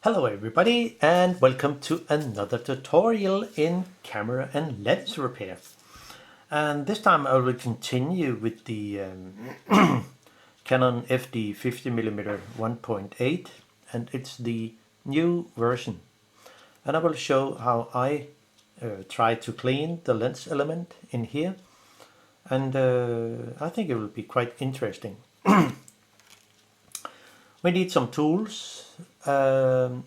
Hello everybody and welcome to another tutorial in camera and lens repair. And this time I will continue with the Canon FD 50mm 1.8, and it's the new version. And I will show how I try to clean the lens element in here, and I think it will be quite interesting. We need some tools, some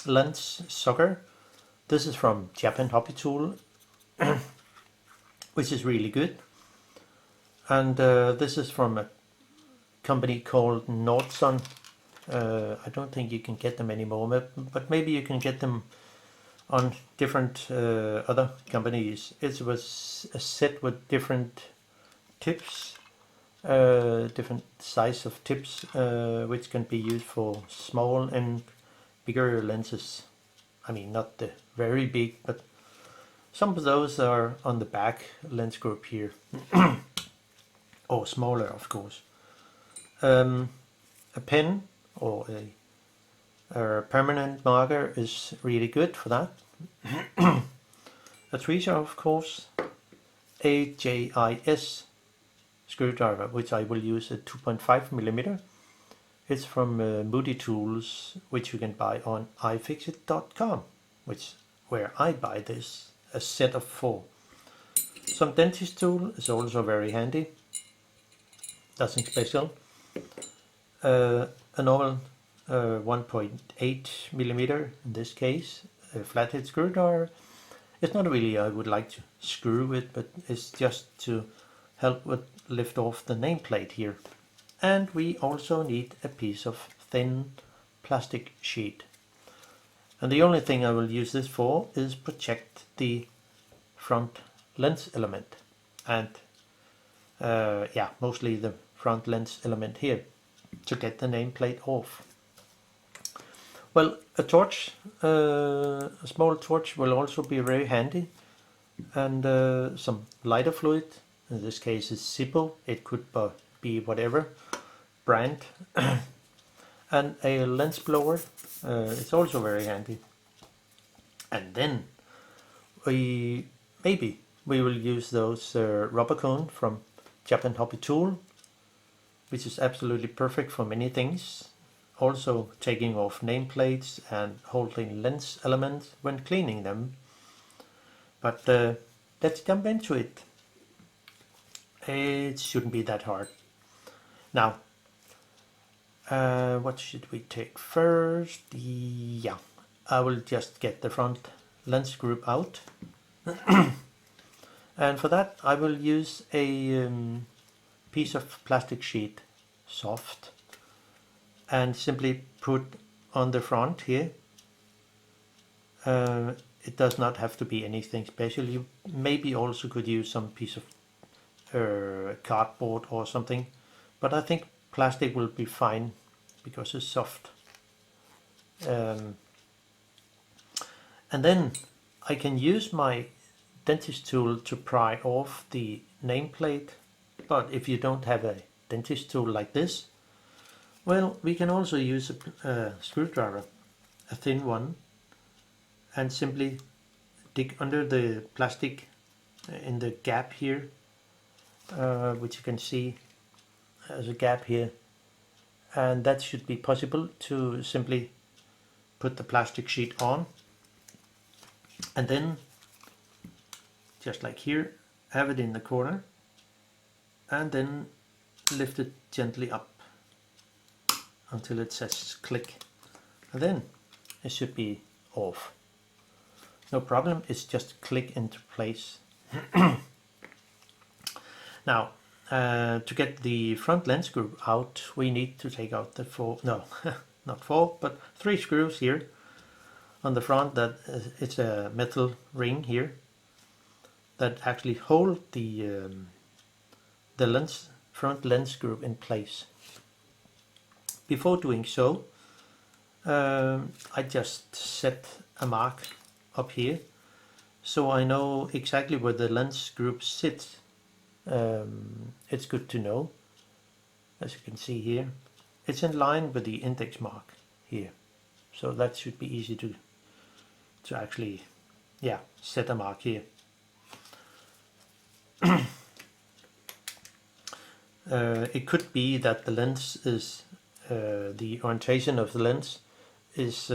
lens sucker. This is from Japan Hobby Tool, which is really good. And this is from a company called Nordson. I don't think you can get them anymore, but maybe you can get them on different other companies. It was a set with different tips, different size of tips, which can be used for small and bigger lenses. I mean, not the very big, but some of those are on the back lens group here, or smaller, of course. A pen or a permanent marker is really good for that. A tweezer, of course. A JIS screwdriver, which I will use at 2.5mm. It's from Moody Tools, which you can buy on ifixit.com, where I buy this, a set of 4. Some dentist tool is also very handy, nothing special. A normal 1.8mm, in this case, a flathead screwdriver. It's not really I would like to screw it, but it's just to help with lift off the nameplate here. And we also need a piece of thin plastic sheet. And the only thing I will use this for is protect the front lens element. And yeah, mostly the front lens element here, to get the nameplate off. Well, a torch, a small torch will also be very handy. And some lighter fluid. In this case it's Zippo, it could be whatever brand. And a lens blower, it's also very handy. And then maybe we will use those rubber cone from Japan Hobby Tool, which is absolutely perfect for many things. Also taking off nameplates and holding lens elements when cleaning them. But let's jump into it. It shouldn't be that hard. Now, what should we take first? Yeah, I will just get the front lens group out. And for that I will use a piece of plastic sheet, soft, and simply put on the front here. It does not have to be anything special. You maybe also could use some piece of cardboard or something, but I think plastic will be fine because it's soft. And then I can use my dentist tool to pry off the nameplate. But if you don't have a dentist tool like this, well, we can also use a screwdriver, a thin one, and simply dig under the plastic in the gap here, which you can see as a gap here, and that should be possible to simply put the plastic sheet on, and then just like here, have it in the corner, and then lift it gently up until it says click, and then it should be off. No problem, it's just click into place. Now, to get the front lens group out, we need to take out the not 4, but 3 screws here on the front. That it's a metal ring here that actually hold the front lens group in place. Before doing so, I just set a mark up here so I know exactly where the lens group sits. It's good to know. As you can see here, it's in line with the index mark here. So that should be easy to actually, yeah, set a mark here. It could be that the lens is, the orientation of the lens is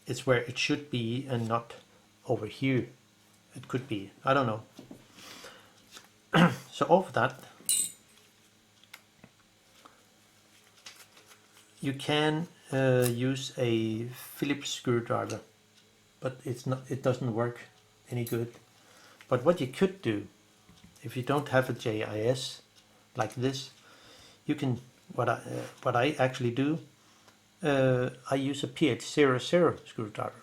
it's where it should be and not over here. It could be, I don't know. So of that, you can use a Phillips screwdriver, but it doesn't work any good. But what you could do, if you don't have a JIS like this, you can, what I actually do, I use a PH00 screwdriver,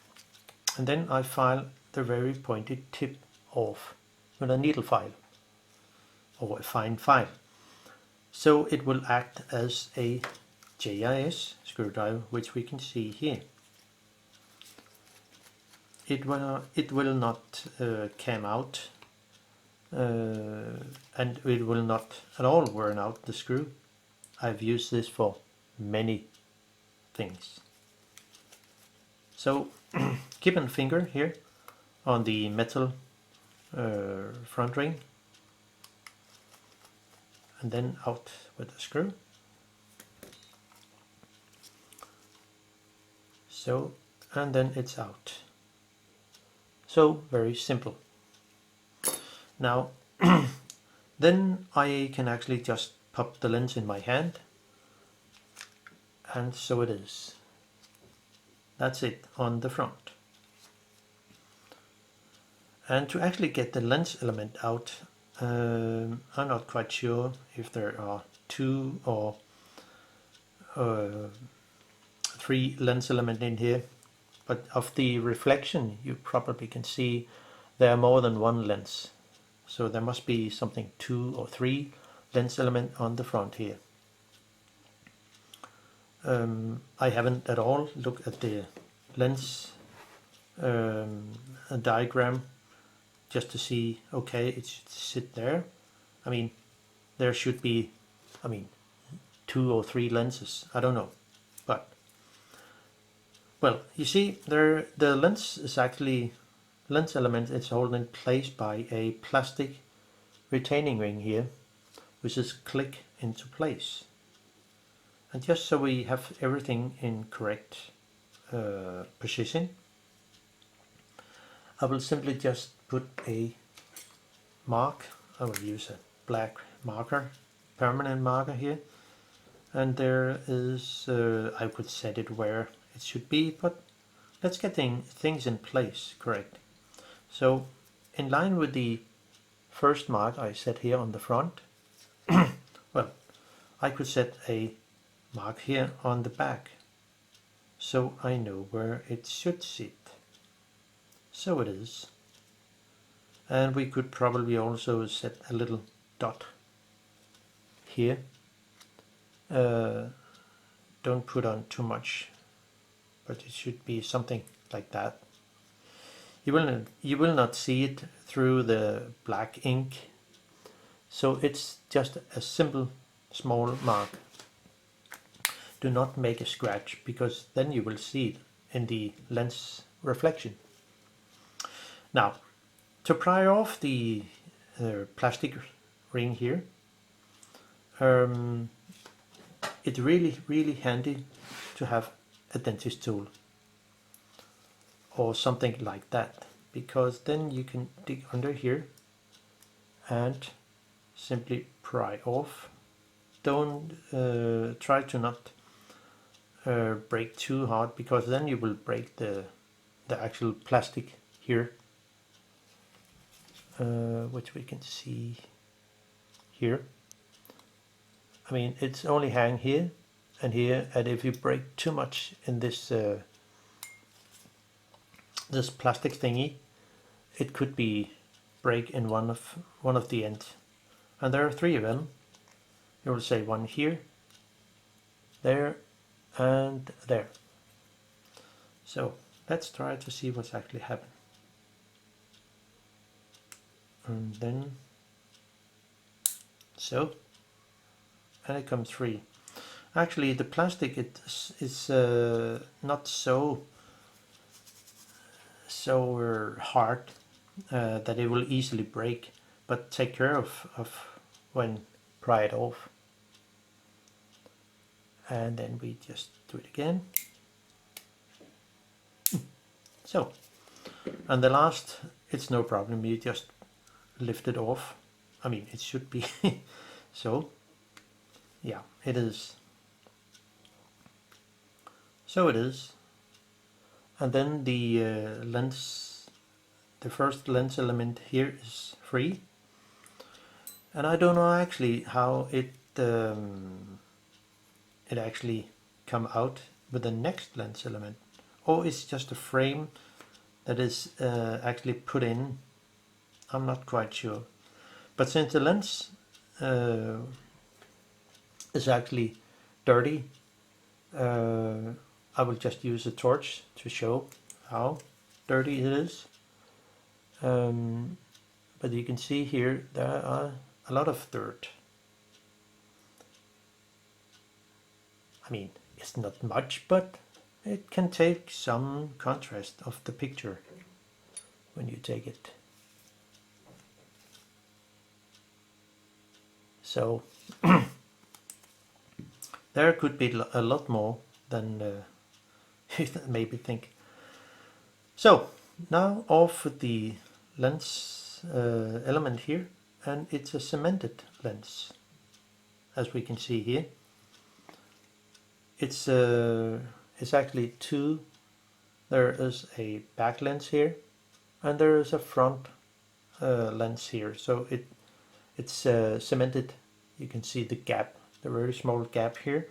and then I file the very pointed tip off with a needle file or a fine file. So it will act as a JIS screwdriver, which we can see here. It will not come out, and it will not at all wear out the screw. I've used this for many things. So keep a finger here on the metal front ring, and then out with the screw. So, and then it's out. So very simple. Now then I can actually just pop the lens in my hand, and so it is. That's it on the front. And to actually get the lens element out, I'm not quite sure if there are 2 or 3 lens elements in here, but of the reflection you probably can see there are more than 1 lens. So there must be something 2 or 3 lens element on the front here. I haven't at all looked at the lens diagram just to see, okay, it should sit there. I mean, there should be, 2 or 3 lenses, I don't know. But, well, you see, there the lens is actually, lens element is held in place by a plastic retaining ring here, which is click into place. And just so we have everything in correct position, I will simply just put a mark. I will use a black marker, permanent marker here, and there is, I could set it where it should be, but let's get things in place correct. So in line with the first mark I set here on the front, well, I could set a mark here on the back, so I know where it should sit. So it is. And we could probably also set a little dot here. Don't put on too much, but it should be something like that. You will not see it through the black ink, so it's just a simple small mark. Do not make a scratch, because then you will see it in the lens reflection. Now, to pry off the plastic ring here, it's really handy to have a dentist tool or something like that, because then you can dig under here and simply pry off. Don't try to not break too hard, because then you will break the actual plastic here, which we can see here. I mean, it's only hang here and here, and if you break too much in this this plastic thingy, it could be break in one of the ends. And there are 3 of them. You will say 1 here, there, and there. So let's try to see what's actually happened. And then so, and it comes free. Actually, the plastic is not so hard that it will easily break, but take care of when pry it off. And then we just do it again. So, and the last, it's no problem, you just lift it off. I mean, it should be so. Yeah, it is. So it is. And then the lens, the first lens element here is free. And I don't know actually how it actually come out with the next lens element. Or it's just a frame that is actually put in. I'm not quite sure. But since the lens is actually dirty, I will just use a torch to show how dirty it is. But you can see here there are a lot of dirt. I mean, it's not much, but it can take some contrast of the picture when you take it. So there could be a lot more than you maybe think. So now off with the lens element here, and it's a cemented lens, as we can see here. It's actually two. There is a back lens here, and there is a front lens here. So it's cemented. You can see the gap, the very small gap here,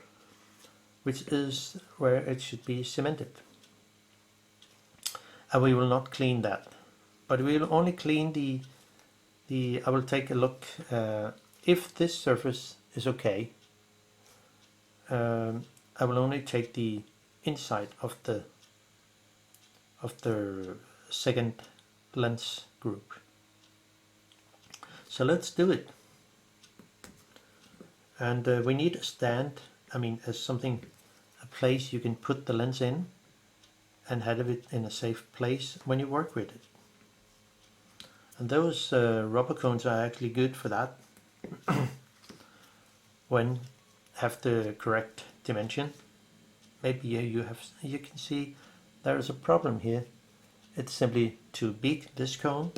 which is where it should be cemented. And we will not clean that, but we will only clean the I will take a look if this surface is okay. I will only take the inside of the second lens group. So let's do it. And we need a stand, I mean as something, a place you can put the lens in and have it in a safe place when you work with it. And those rubber cones are actually good for that when have the correct dimension. Maybe you can see there is a problem here. It's simply too big, this cone,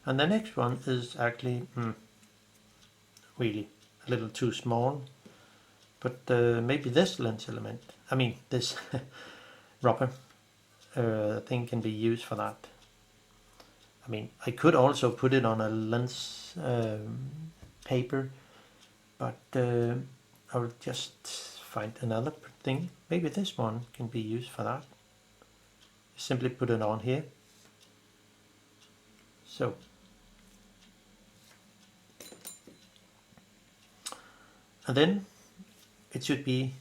and the next one is actually really a little too small. But maybe this lens element, I mean this rubber thing can be used for that. I mean, I could also put it on a lens paper, but I will just find another thing. Maybe this one can be used for that. Simply put it on here. So. And then it should be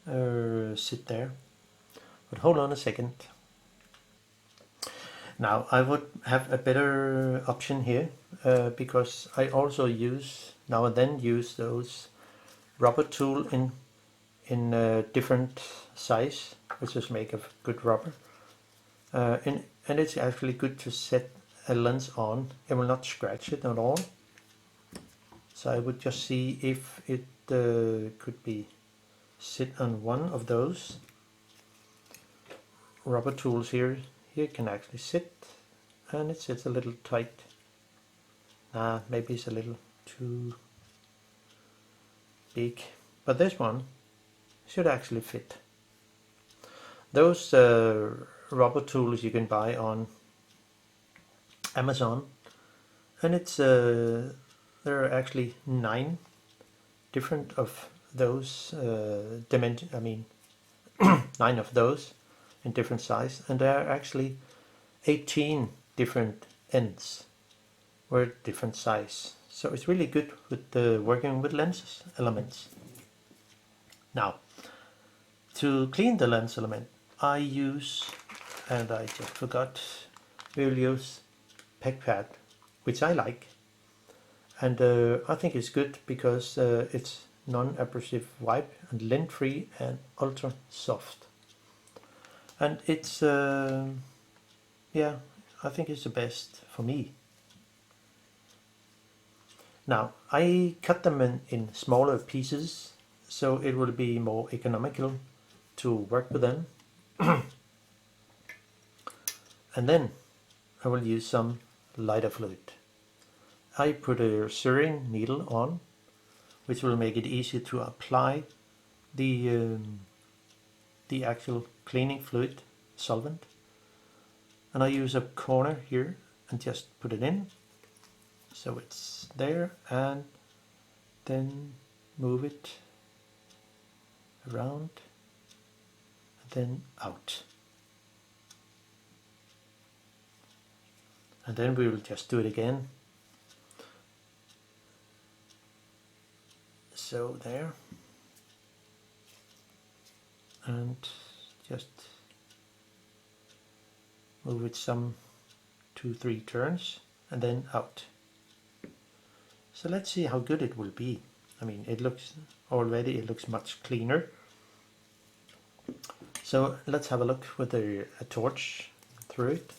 sit there. But hold on a second. Now I would have a better option here because I also now and then use those rubber tool in different size, which is make of good rubber, and it's actually good to set a lens on. It will not scratch it at all. So I would just see if it could be sit on one of those rubber tools here. Here can actually sit, and it sits a little tight. Maybe it's a little too big, but this one should actually fit. Those rubber tools you can buy on Amazon, and it's there are actually 9 different of those dimension. I mean 9 of those in different size, and there are actually 18 different ends were different size. So it's really good with working with lens elements. Now, to clean the lens element, I use, and I just forgot, we'll use PEC-PAD, which I like, and I think it's good because it's non-abrasive wipe, and lint-free and ultra soft. And it's yeah, I think it's the best for me. Now I cut them in smaller pieces, so it will be more economical to work with them. And then I will use some lighter fluid. I put a syringe needle on, which will make it easy to apply the actual cleaning fluid solvent. And I use a corner here and just put it in, so it's there, and then move it around and then out. And then we will just do it again. So there. And just move it some 2-3 turns and then out. So let's see how good it will be. I mean, it looks much cleaner. So let's have a look with a torch through it.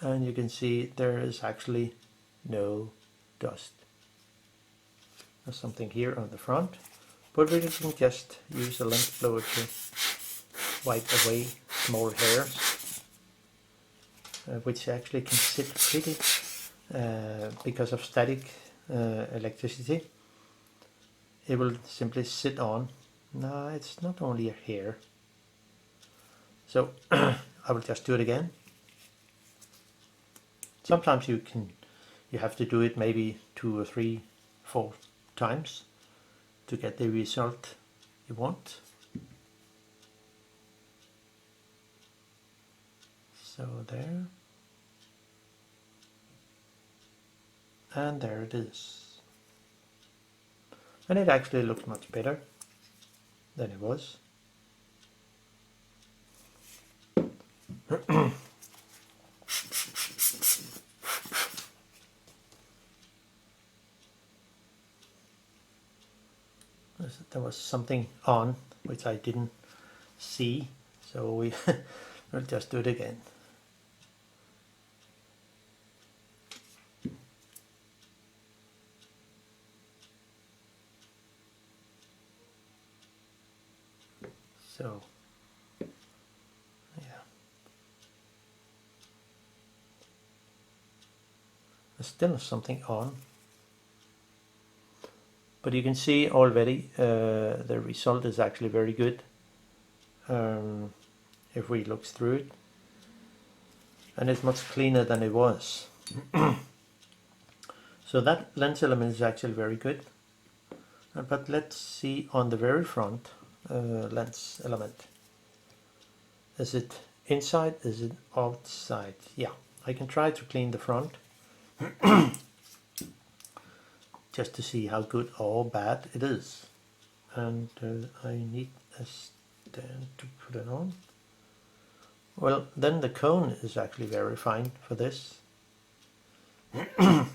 And you can see there is actually no dust. There's something here on the front, but we can just use a lint blower to wipe away small hairs, which actually can sit pretty because of static electricity. It will simply sit on. No, it's not only a hair. So I will just do it again. Sometimes you have to do it maybe 2 or 3, 4 times to get the result you want. So there, and there it is. And it actually looks much better than it was. There was something on which I didn't see, so we will just do it again. So yeah, there's still something on. But you can see already the result is actually very good if we look through it. And it's much cleaner than it was. So that lens element is actually very good. But let's see on the very front lens element. Is it inside? Is it outside? Yeah, I can try to clean the front. Just to see how good or bad it is. And I need a stand to put it on. Well, then the cone is actually very fine for this. And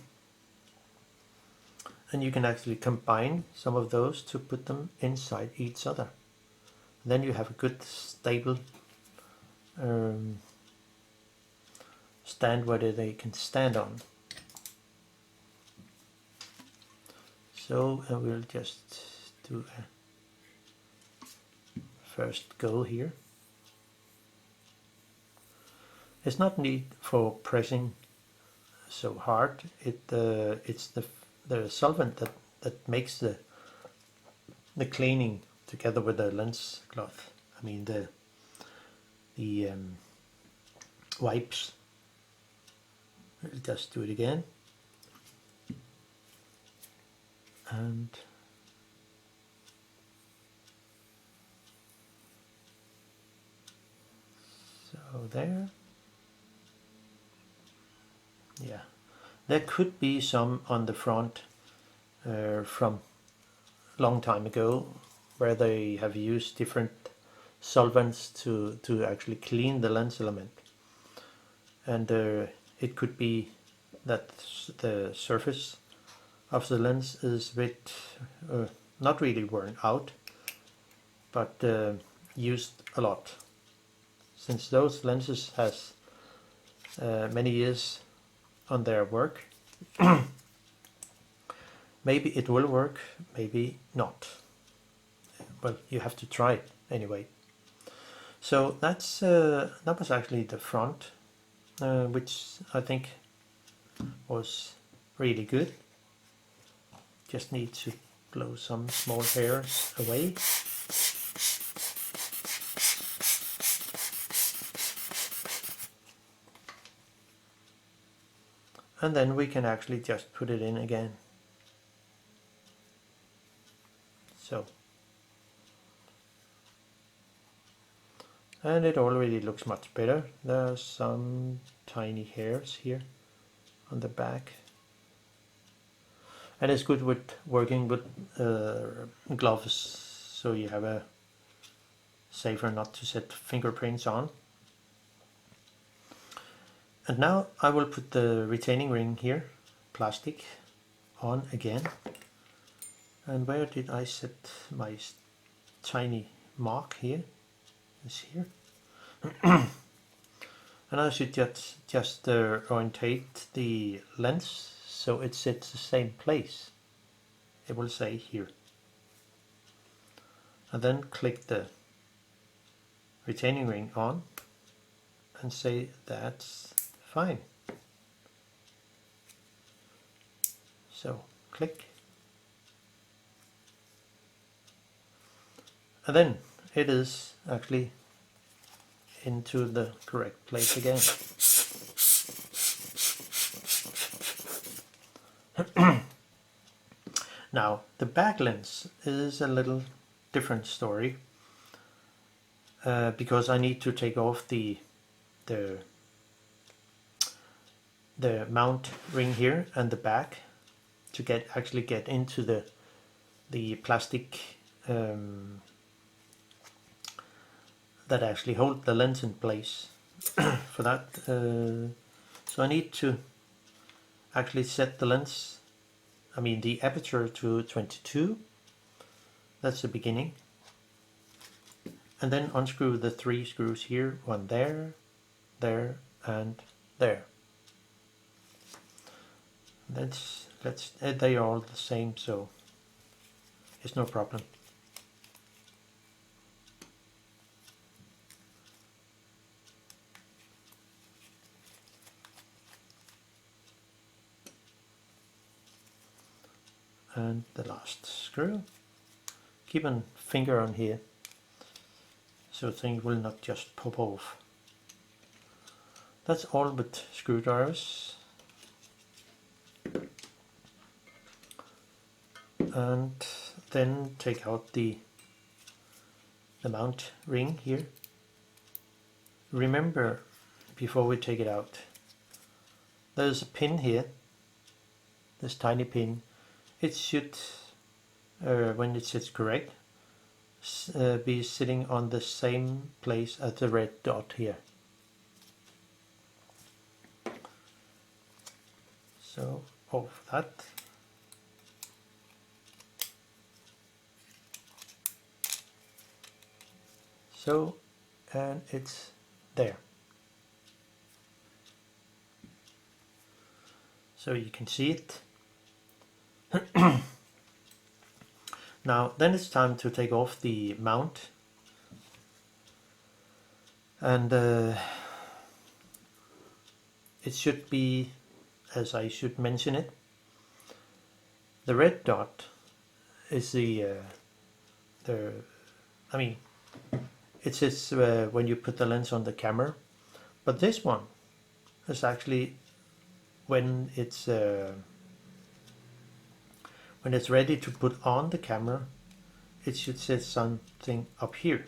you can actually combine some of those to put them inside each other. Then you have a good stable stand where they can stand on. So we'll just do a first go here. It's not need for pressing so hard. It's the solvent that makes the cleaning together with the lens cloth. I mean the wipes. We'll just do it again. And so there. Yeah, there could be some on the front from a long time ago where they have used different solvents to actually clean the lens element, and it could be that the surface of the lens is a bit not really worn out, but used a lot. Since those lenses has many years on their work, maybe it will work, maybe not. Well, you have to try it anyway. So that's that was actually the front, which I think was really good. Just need to blow some small hairs away. And then we can actually just put it in again. So. And it already looks much better. There are some tiny hairs here on the back. And it's good with working with gloves, so you have a safer not to set fingerprints on. And now I will put the retaining ring here, plastic, on again. And where did I set my tiny mark here? It's here. And I should just orientate the lens so it sits the same place. It will say here. And then click the retaining ring on and say that's fine. So click. And then it is actually into the correct place again. Now the back lens is a little different story, because I need to take off the mount ring here and the back to actually get into the plastic that actually hold the lens in place. For that, so I need to actually set the lens, I mean the aperture, to 22. That's the beginning. And then unscrew the 3 screws here, one there, there, and there. They are all the same, so it's no problem. And the last screw. Keep a finger on here so things will not just pop off. That's all with screwdrivers. And then take out the mount ring here. Remember, before we take it out, there's a pin here, this tiny pin. It should, when it sits correct, be sitting on the same place as the red dot here. So off that. So, and it's there. So you can see it. Now then it's time to take off the mount, and it should be, as I should mention it, the red dot is I mean, it says when you put the lens on the camera, but this one is actually when it's ready to put on the camera. It should say something up here.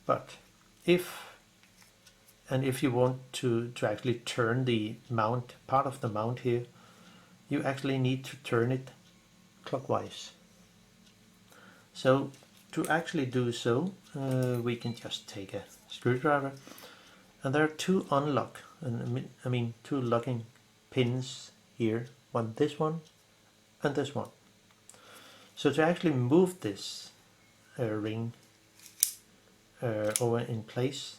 But if you want to actually turn the mount, part of the mount here, you actually need to turn it clockwise. So to actually do so, we can just take a screwdriver, and there are two two locking pins here, this one, and this one. So to actually move this ring over in place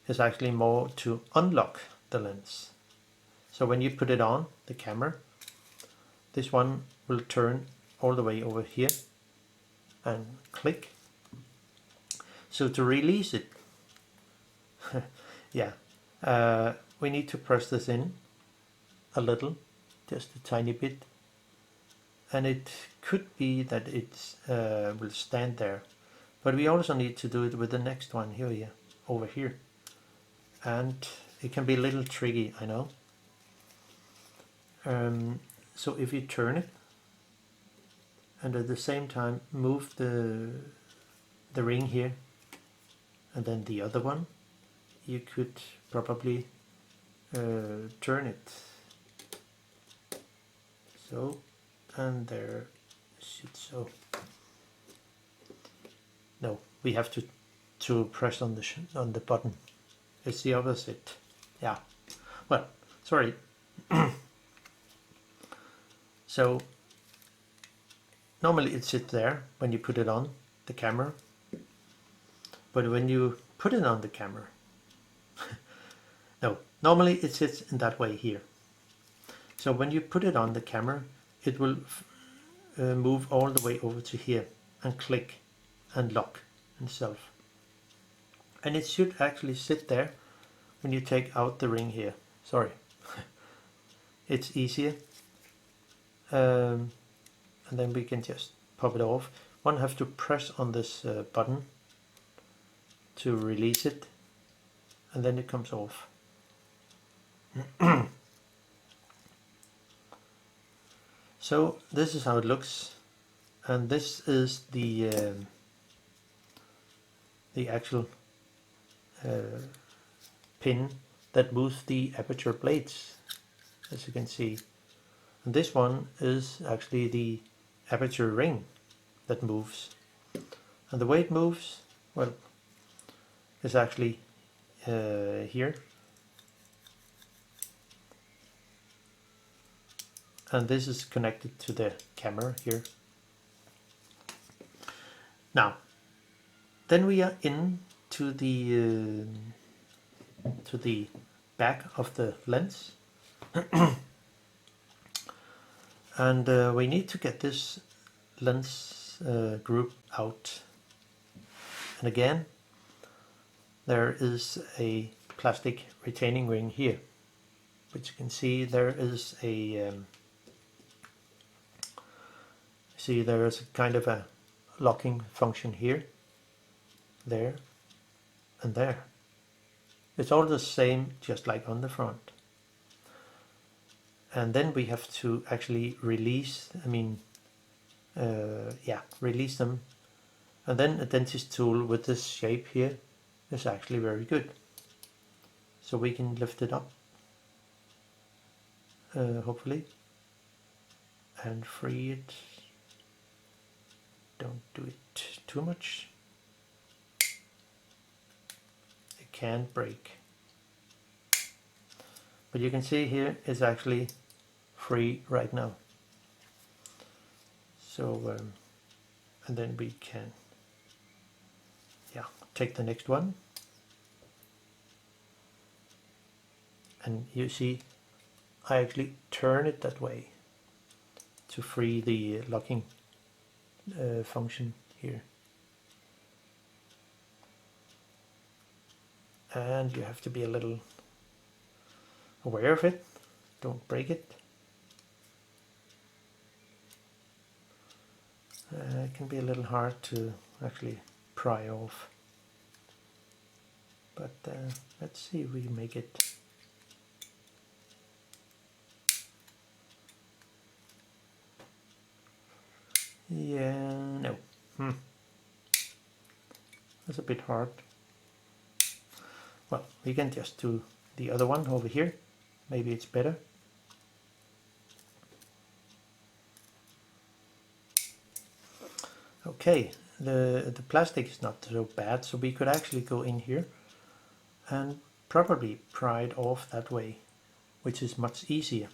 is actually more to unlock the lens. So when you put it on the camera, this one will turn all the way over here and click. So to release it, yeah, we need to press this in a little, just a tiny bit, and it could be that it will stand there, but we also need to do it with the next one here, over here, and it can be a little tricky, I know. So if you turn it and at the same time move the ring here and then the other one, you could probably turn it so, and there should so. No, we have to press on the button. It's the opposite. Yeah. Well, sorry. So normally it sits there when you put it on the camera, but when you put it on the camera, no, normally it sits in that way here. So when you put it on the camera, it will move all the way over to here and click and lock itself. And it should actually sit there when you take out the ring here. Sorry. It's easier. And then we can just pop it off. One have to press on this button to release it, and then it comes off. So this is how it looks, and this is the actual pin that moves the aperture blades, as you can see. And this one is actually the aperture ring that moves, and the way it moves, well, is actually here, and this is connected to the camera here. Now then we are in to the back of the lens. And we need to get this lens group out. And again, there is a plastic retaining ring here, which you can see there is a there is a kind of a locking function here, there, and there. It's all the same, just like on the front. And then we have to actually release, release them. And then a dentist tool with this shape here is actually very good. So we can lift it up, hopefully, and free it. Don't do it too much. It can break. But you can see here it's actually free right now. So, and then we can, take the next one. And you see, I actually turn it that way to free the locking function here. And you have to be a little aware of it, don't break it. It can be a little hard to actually pry off, but let's see if we can make it. Yeah, no. That's a bit hard. Well, we can just do the other one over here. Maybe it's better. Okay, the plastic is not so bad, so we could actually go in here and probably pry it off that way. which is much easier.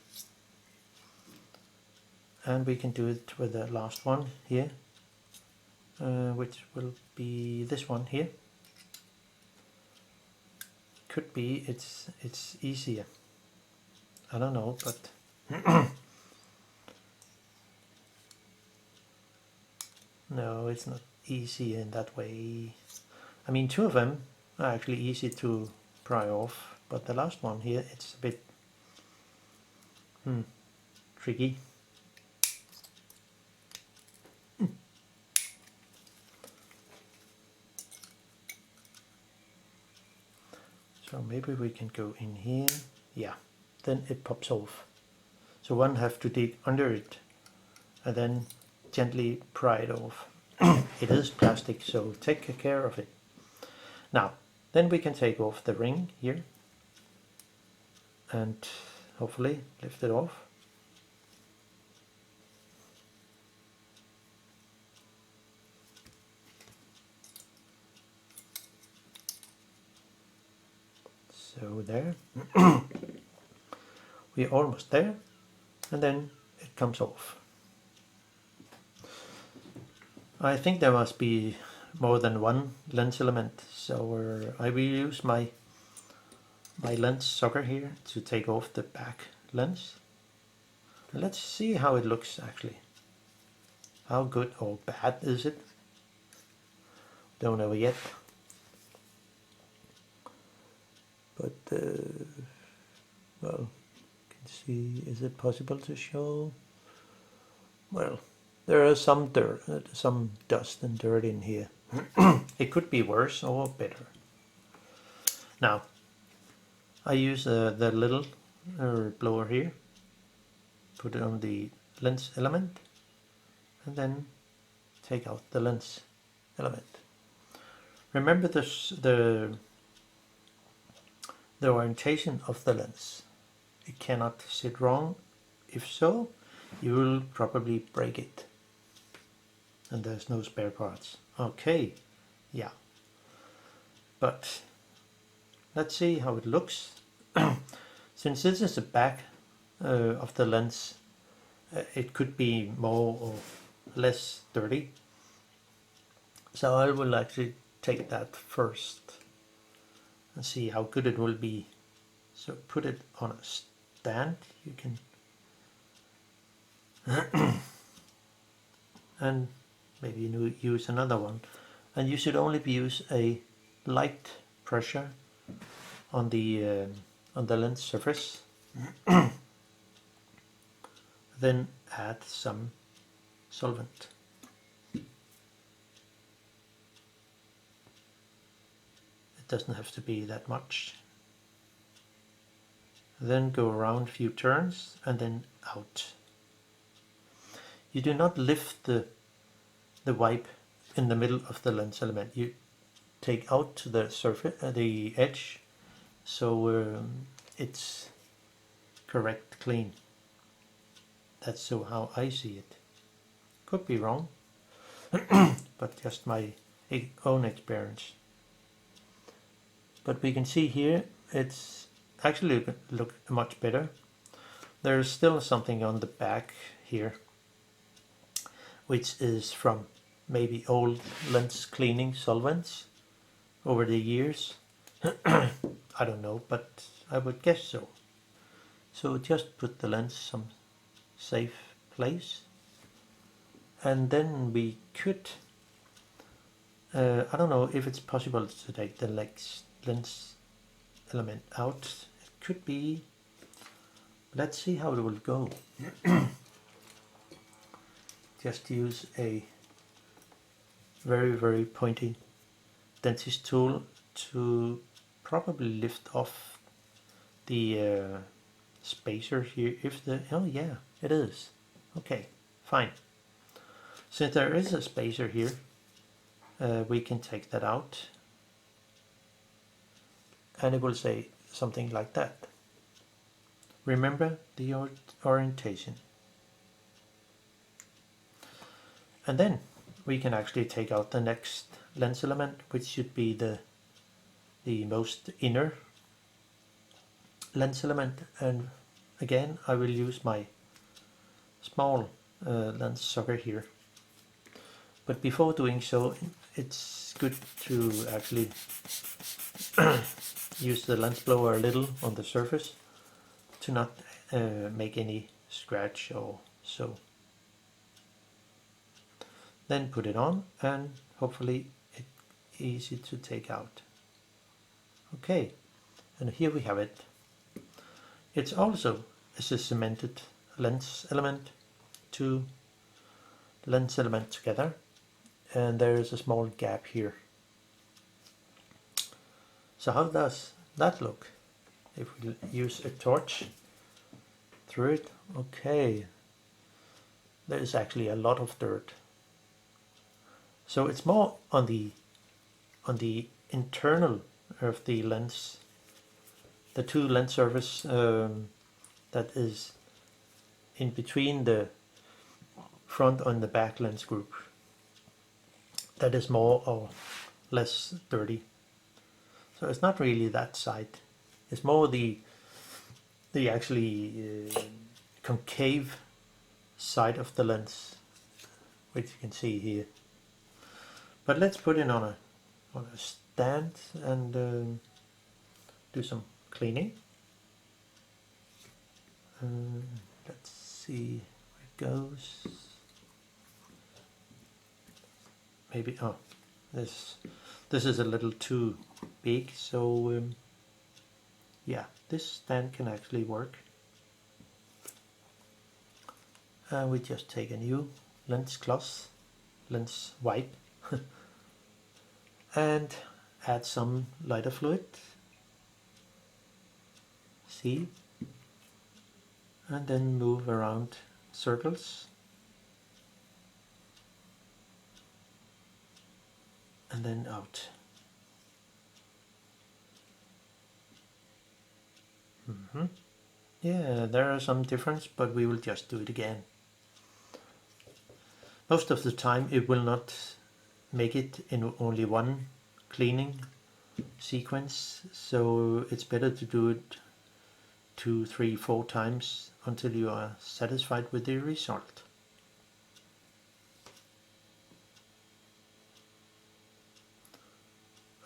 And we can do it with the last one here, which will be this one here. Could be it's easier. I don't know, but no, it's not easy in that way. I mean, two of them are actually easy to pry off, but the last one here, it's a bit tricky. So maybe we can go in here. Yeah, then it pops off. So one have to dig under it and then gently pry it off. It is plastic, so take care of it. Now, then we can take off the ring here and hopefully lift it off. So there. We're almost there, and then it comes off. I think there must be more than one lens element, so I will use my lens sucker here to take off the back lens. Let's see how it looks actually. How good or bad is it? Don't know yet. But well, you can see, is it possible to show? Well, there are some dirt, some dust and dirt in here. It could be worse or better. Now, I use the little blower here, put it on the lens element, and then take out the lens element. Remember this, the orientation of the lens. It cannot sit wrong. If so, you will probably break it. And there's no spare parts. Okay, yeah. But let's see how it looks. Since this is the back of the lens, it could be more or less dirty. So I will actually take that first and see how good it will be. So put it on a stand. You can and maybe use another one, and you should only use a light pressure on the lens surface. Then add some solvent. It doesn't have to be that much. Then go around a few turns and then out. You do not lift the wipe in the middle of the lens element. You take out the surface, the edge, so it's correct, clean. That's so how I see it. Could be wrong, but just my own experience. But we can see here it's actually look much better. There's still something on the back here, which is from maybe old lens cleaning solvents over the years. I don't know, but I would guess so. So just put the lens some safe place, and then we could, I don't know if it's possible to take the lens element out. It could be. Let's see how it will go. Just use a very pointy dentist tool to probably lift off the spacer here. Oh yeah, it is. Okay, fine. Since there is a spacer here, we can take that out, and it will say something like that. Remember the orientation. And then we can actually take out the next lens element, which should be the most inner lens element, and again I will use my small lens sucker here. But before doing so, it's good to actually use the lens blower a little on the surface to not make any scratch or so. Then put it on, and hopefully it's easy to take out. Okay, and here we have it. It's also a cemented lens element, two lens elements together, and there is a small gap here. So how does that look if we use a torch through it? Okay, there is actually a lot of dirt. So it's more on the internal of the lens, the two lens surface that is in between the front and the back lens group. That is more or less dirty. So it's not really that side. It's more the actually concave side of the lens, which you can see here. But let's put it on a stand and do some cleaning. Let's see where it goes. Maybe this is a little too big, so yeah, this stand can actually work. And we just take a new lens cloth, lens wipe, and add some lighter fluid. See? And then move around circles. And then out. Yeah, there are some difference, but we will just do it again. Most of the time it will not make it in only one cleaning sequence, so it's better to do it 2, 3, 4 times until you are satisfied with the result.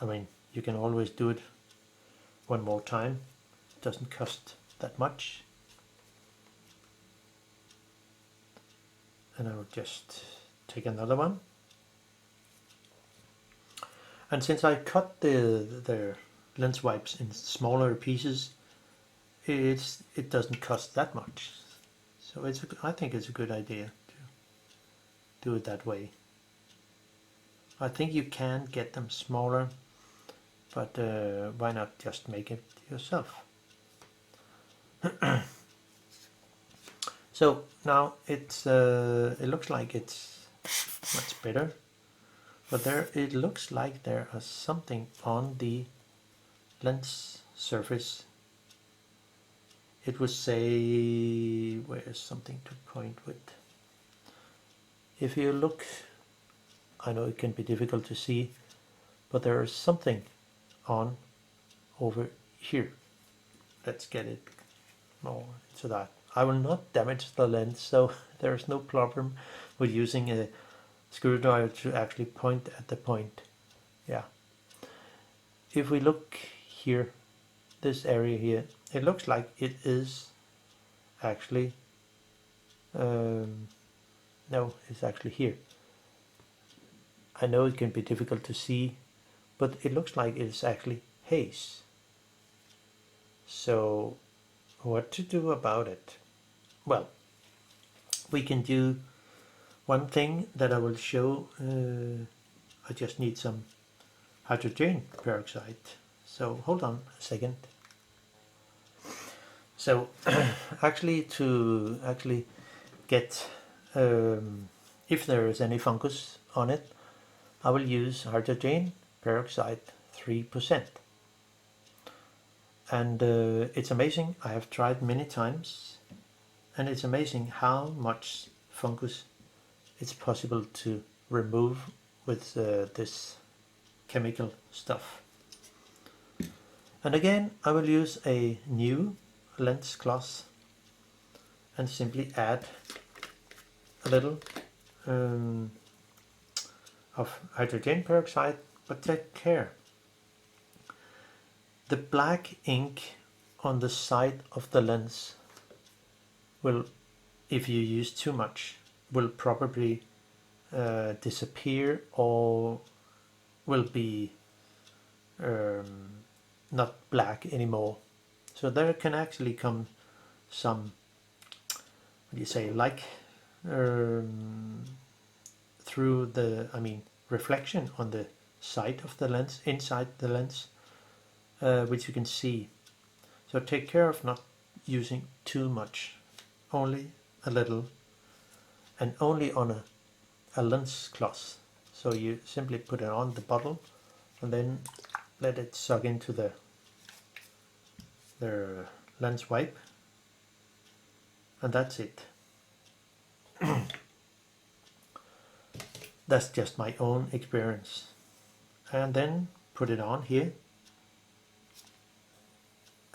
I mean, you can always do it one more time. It doesn't cost that much. And I will just take another one. And since I cut the lens wipes in smaller pieces, it doesn't cost that much. So I think it's a good idea to do it that way. I think you can get them smaller, but why not just make it yourself? So now it looks like it's much better, but it looks like there is something on the lens surface. It would say, where's something to point with? If you look, I know it can be difficult to see, but there is something on over here. Let's get it more into that. I will not damage the lens, so there is no problem with using a screwdriver to actually point at the point. Yeah. If we look here, this area here, it looks like it is actually, no, it's actually here. I know it can be difficult to see, but it looks like it's actually haze. So what to do about it? Well, we can do one thing that I will show. I just need some hydrogen peroxide. So hold on a second. So actually to get if there is any fungus on it, I will use hydrogen peroxide 3%. And it's amazing. I have tried many times, and it's amazing how much fungus it's possible to remove with this chemical stuff. And again, I will use a new lens cloth and simply add a little of hydrogen peroxide, but take care. The black ink on the side of the lens will, if you use too much, will probably disappear or will be not black anymore. So there can actually come some, what do you say, like through the, reflection on the side of the lens, inside the lens, which you can see. So take care of not using too much, only a little, and only on a lens cloth. So you simply put it on the bottle and then let it suck into the lens wipe, and that's it. That's just my own experience. And then put it on here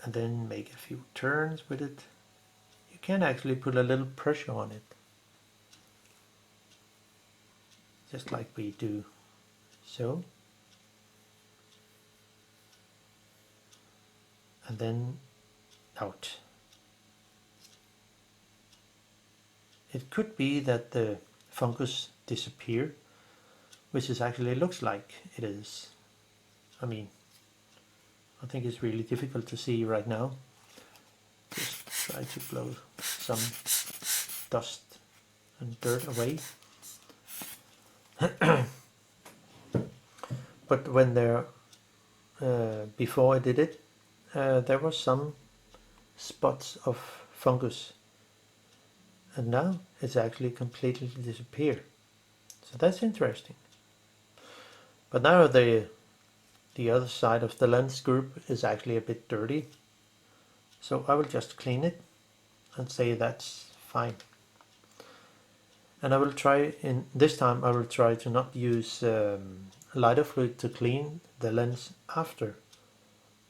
and then make a few turns with it. You can actually put a little pressure on it, just like we do so. And then out. It could be that the fungus disappeared, which is actually looks like it is. I think it's really difficult to see right now. Just try to blow some dust and dirt away. But when before I did it, there was some spots of fungus, and now it's actually completely disappeared. So that's interesting. But now the other side of the lens group is actually a bit dirty, so I will just clean it and say that's fine. And I will try, this time I will try to not use lighter fluid to clean the lens after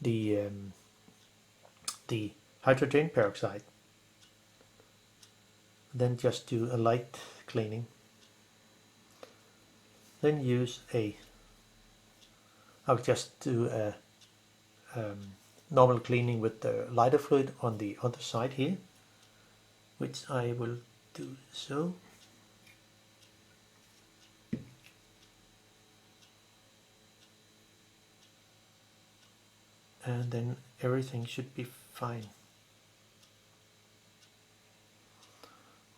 the hydrogen peroxide. Then just do a light cleaning. Then use I'll just do a normal cleaning with the lighter fluid on the other side here, which I will do so. And then everything should be fine.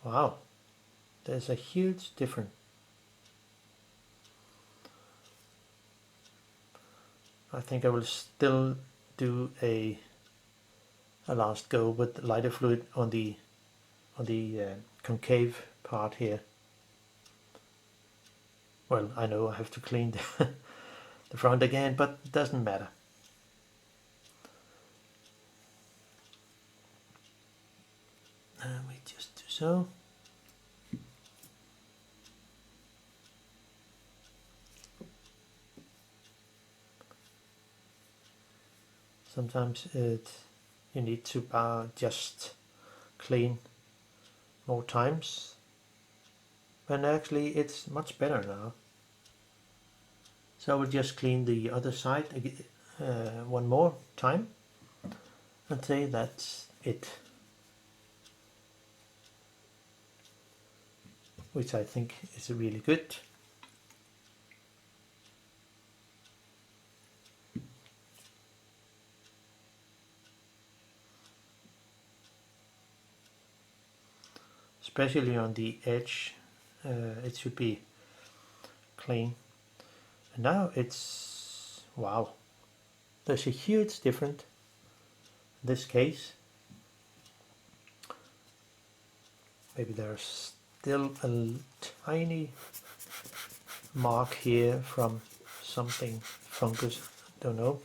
Wow, there's a huge difference. I think I will still do a last go with lighter fluid on the concave part here. Well, I know I have to clean the front again, but it doesn't matter. And we just do so. Sometimes you need to just clean more times, when actually it's much better now. So I will just clean the other side one more time and say that's it. Which I think is really good. Especially on the edge, it should be clean. And now it's, wow, there's a huge difference in this case. Maybe there's still a tiny mark here from something, fungus, don't know.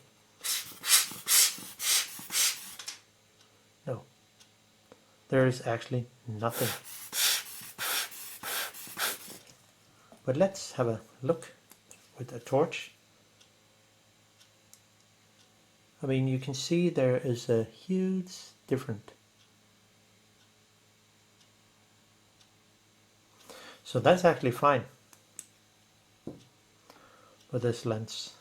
No, there is actually nothing. But let's have a look with a torch. I mean, you can see there is a huge difference. So that's actually fine with this lens.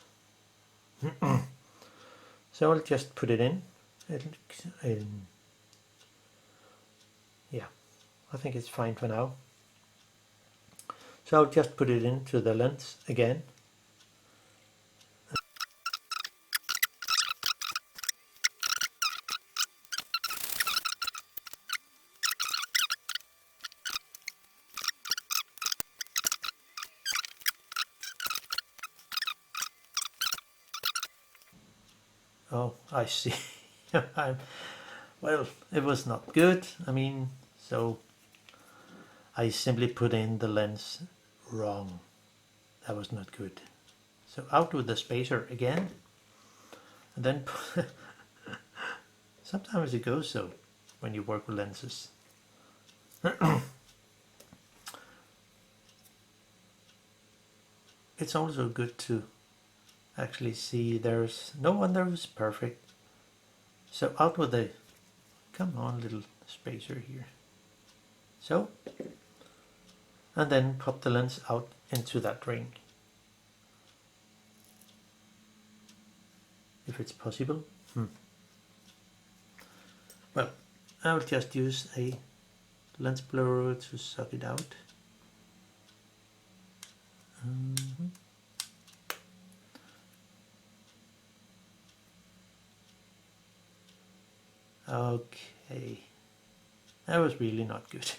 So I'll just put it in. Yeah, I think it's fine for now. So I'll just put it into the lens again. Oh, I see. Well, it was not good. I mean, so I simply put in the lens wrong. That was not good. So out with the spacer again. And then sometimes it goes so when you work with lenses. It's also good to actually see there's no one there is perfect. So out with the, come on little spacer here. So, and then pop the lens out into that ring. If it's possible. Well, I'll just use a lens blower to suck it out. Okay, that was really not good.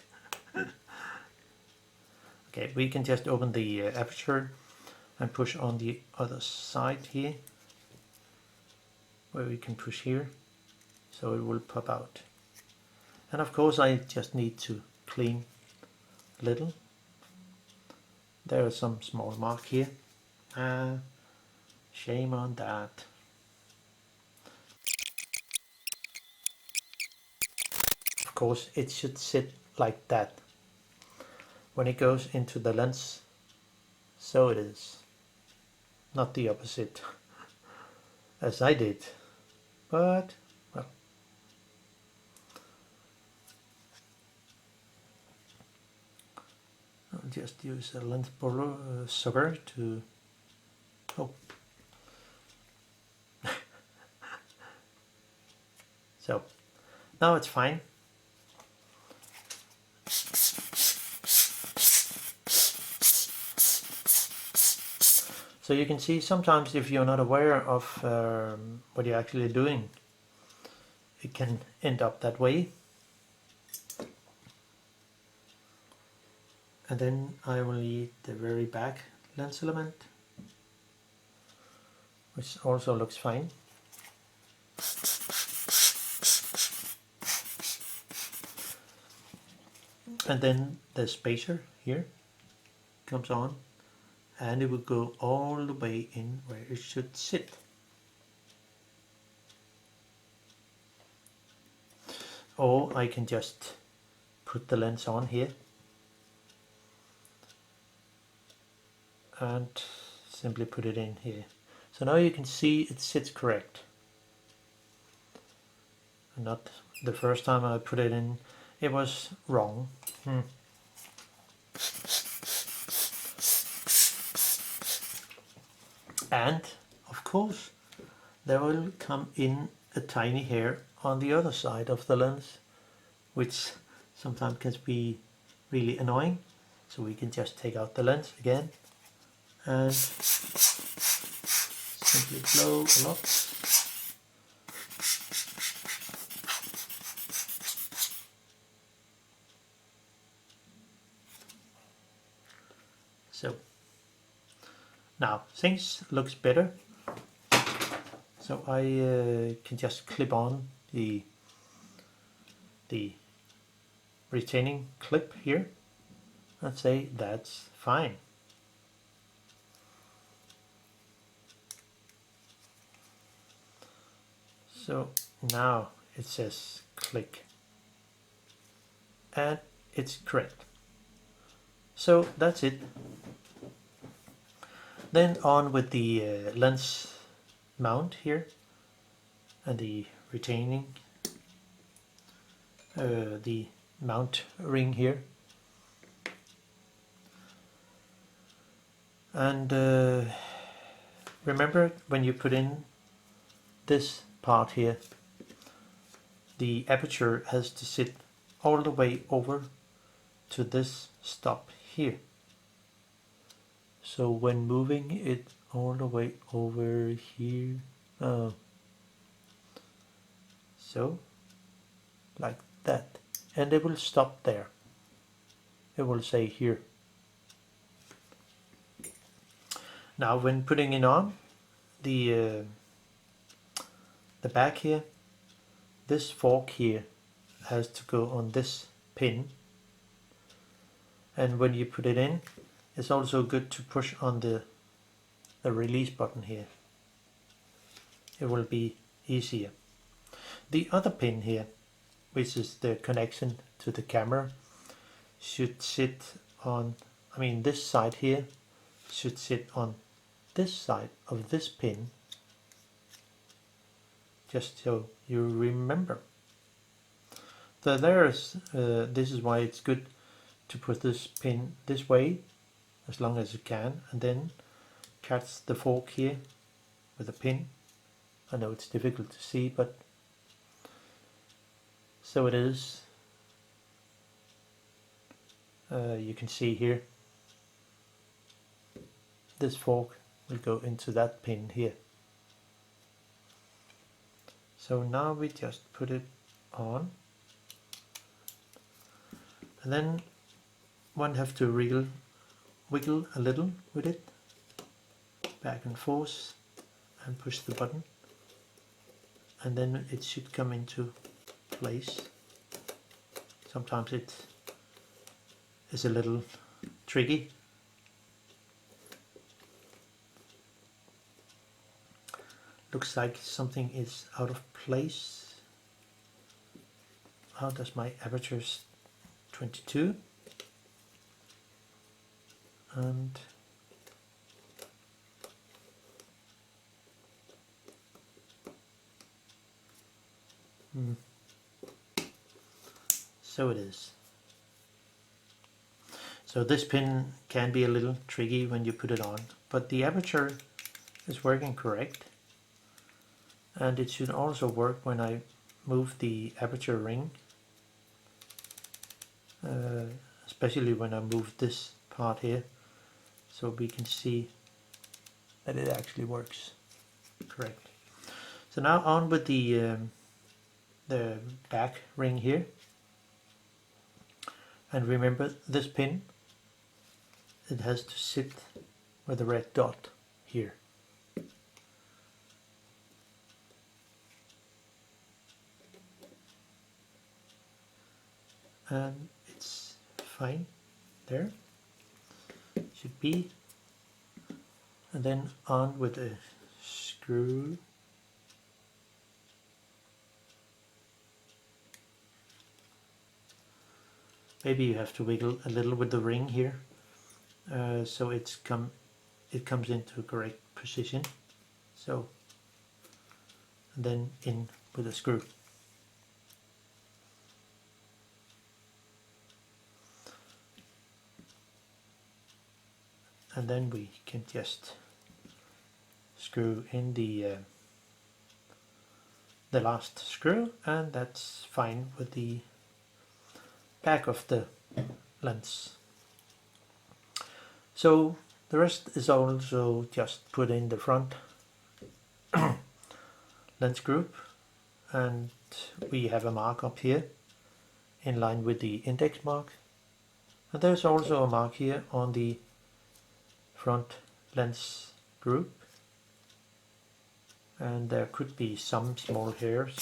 Okay, we can just open the aperture and push on the other side here, where we can push here, so it will pop out. And of course I just need to clean a little. There is some small mark here. Shame on that. Of course it should sit like that when it goes into the lens. So it is. Not the opposite as I did. But, well. I'll just use a lens sucker to... Oh. So, now it's fine. So you can see sometimes if you're not aware of what you're actually doing, it can end up that way. And then I will need the very back lens element, which also looks fine. And then the spacer here comes on, and it will go all the way in where it should sit. Or I can just put the lens on here and simply put it in here. So now you can see it sits correct. And not the first time I put it in, it was wrong. And of course there will come in a tiny hair on the other side of the lens, which sometimes can be really annoying. So we can just take out the lens again and simply blow a lot. So now things looks better. So I can just clip on the retaining clip here and say that's fine. So now it says click and it's correct. So that's it. Then on with the lens mount here. and the retaining, the mount ring here. And remember, when you put in this part here, the aperture has to sit all the way over to this stop here. So when moving it all the way over here, so like that, and it will stop there. It will say here. Now when putting it on, the back here, this fork here has to go on this pin, and when you put it in, it's also good to push on the release button here. It will be easier. The other pin here, which is the connection to the camera, should sit on, this side here should sit on this side of this pin, just so you remember. So this is why it's good to put this pin this way as long as you can, and then catch the fork here with a pin. I know it's difficult to see, but so it is. You can see here, this fork will go into that pin here. So now we just put it on, and then one have to wiggle a little with it, back and forth, and push the button, and then it should come into place. Sometimes it is a little tricky. Looks like something is out of place. How does my aperture 22? And so it is. So this pin can be a little tricky when you put it on, but the aperture is working correct, and it should also work when I move the aperture ring, especially when I move this part here, so we can see that it actually works correct. So now on with the back ring here, and remember this pin, it has to sit with the red dot here. And it's fine there, should be. And then on with the screw. Maybe you have to wiggle a little with the ring here, so it comes into correct position. So, and then in with a screw. And then we can just screw in the last screw, and that's fine with the back of the lens. So the rest is also just put in the front lens group, and we have a mark up here in line with the index mark, and there's also a mark here on the front lens group, and there could be some small hairs.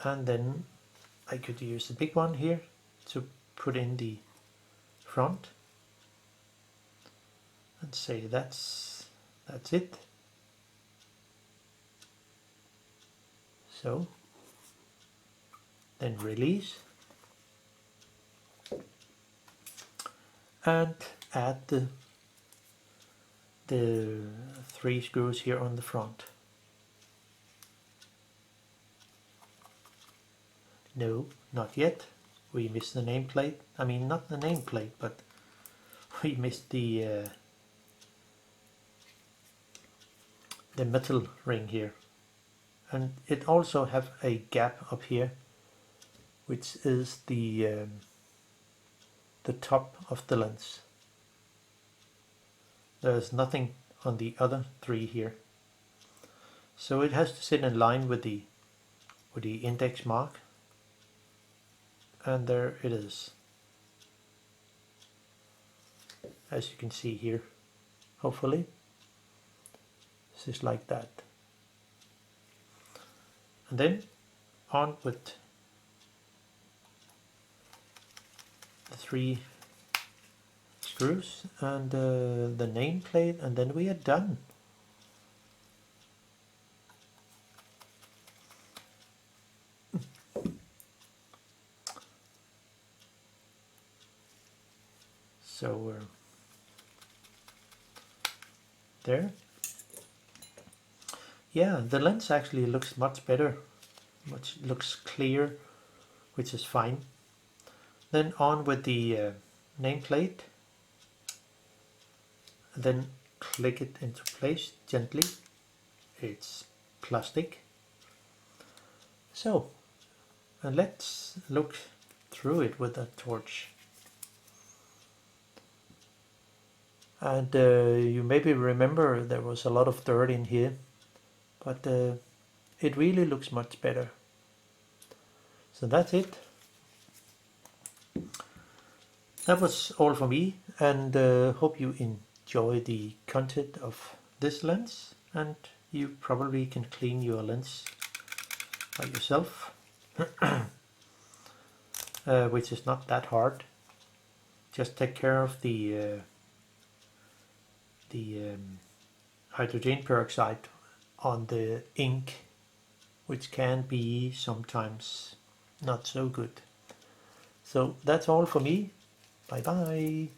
And then I could use the big one here to put in the front and say that's it. So then release and add the the 3 screws here on the front. No, not yet. We missed the nameplate. I mean, not the nameplate, but we missed the metal ring here. And it also have a gap up here, which is the top of the lens. There's nothing on the other 3 here. So it has to sit in line with the index mark. And there it is, as you can see here, hopefully. This is like that. And then on with the 3 screws and the nameplate, and then we are done. So there. Yeah, the lens actually looks much better, looks clear, which is fine. Then on with the nameplate, then click it into place gently. It's plastic. So, and let's look through it with a torch. And you maybe remember there was a lot of dirt in here, but it really looks much better. So that's it. That was all for me, and hope you enjoy the content of this lens, and you probably can clean your lens by yourself, which is not that hard. Just take care of the hydrogen peroxide on the ink, which can be sometimes not so good. So that's all for me. Bye bye.